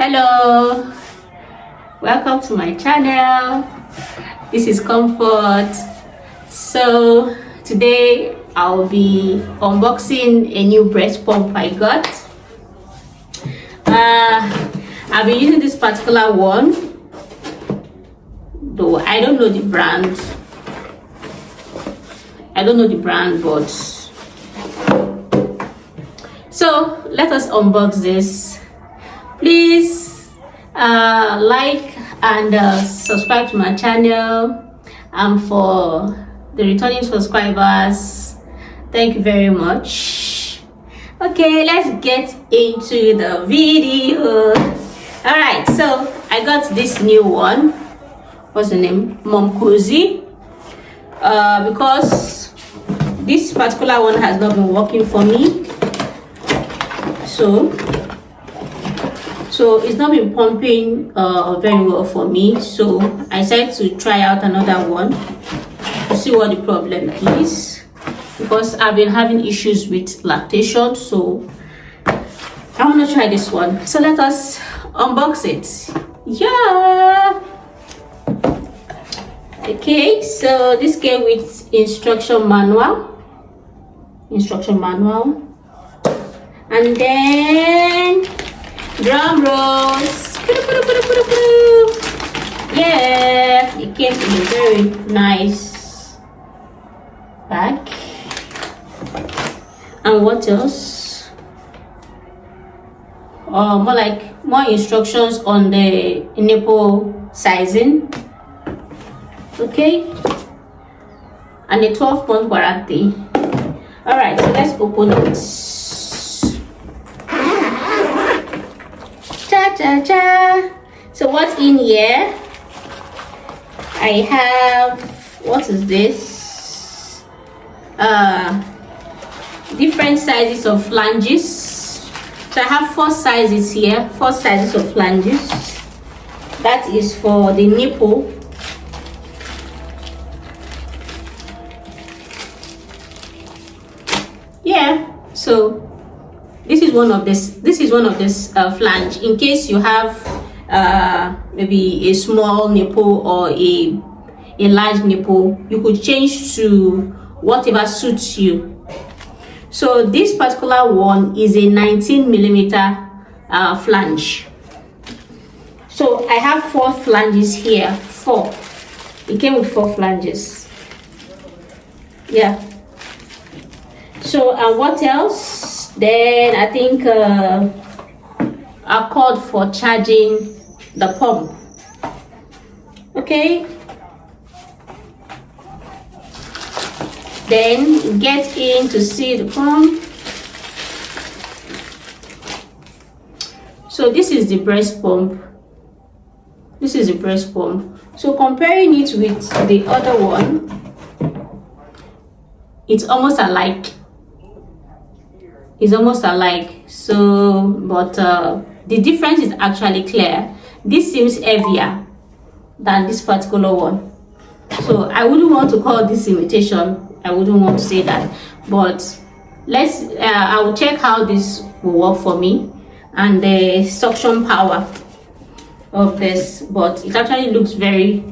Hello, welcome to my channel. This is Comfort. So today I'll be unboxing a new breast pump I got. I've been using this particular one, though I don't know the brand. But so let us unbox this. Please like and subscribe to my channel, and for the returning subscribers, thank you very much. Okay, let's get into the video. All right, so I got this new one. What's the name? Mom Cozy. Because this particular one has not been working for me, so it's not been pumping very well for me. So I decided to try out another one to see what the problem is, because I've been having issues with lactation. So I want to try this one. So let us unbox it. Yeah. Okay, so this came with instruction manual, and then drum rolls. Yeah, it came in a very nice bag. And what else? More instructions on the nipple sizing. Okay, and a 12-month warranty. All right, so let's open it. Cha cha cha. So what's in here? I have, what is this? Different sizes of flanges. So I have 4 sizes here, 4 sizes of flanges. That is for the nipple. Yeah, so this is one of this flange. In case you have maybe a small nipple or a large nipple, you could change to whatever suits you. So this particular one is a 19mm flange. So I have 4 flanges here. 4. It came with 4 flanges. Yeah. So what else? Then I think a cord for charging the pump. Okay. Then get in to see the pump. So this is the breast pump. So comparing it with the other one, it's almost alike. So but the difference is actually clear. This seems heavier than this particular one. So I wouldn't want to call this imitation. I wouldn't want to say that, but let's I will check how this will work for me and the suction power of this. But it actually looks very,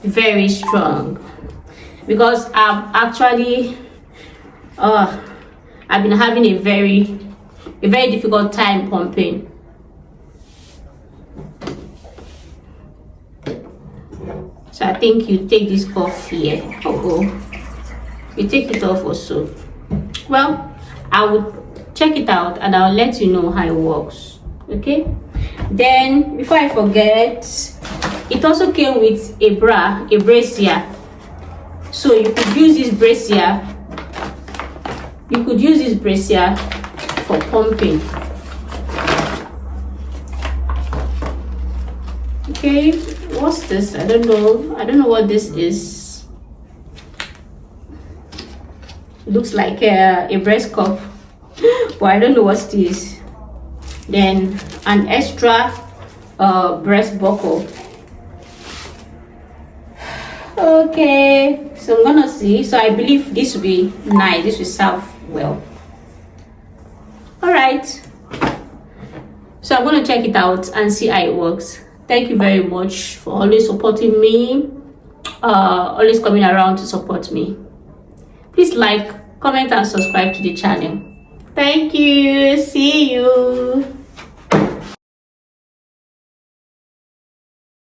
very strong, because I've been having a very difficult time pumping. So I think you take this off here. You take it off also. Well, I will check it out and I'll let you know how it works. Okay. Then before I forget, it also came with a brassiere. So you could use this brassiere. For pumping. Okay, what's this? I don't know what this is. It looks like a breast cup, but I don't know what this is. Then an extra breast buckle. Okay, so I'm gonna see. So I believe this will be nice. This will serve well. All right, so I'm going to check it out and see how it works. Thank you very much for always supporting me, always coming around to support me. Please like, comment and subscribe to the channel. Thank you. See you.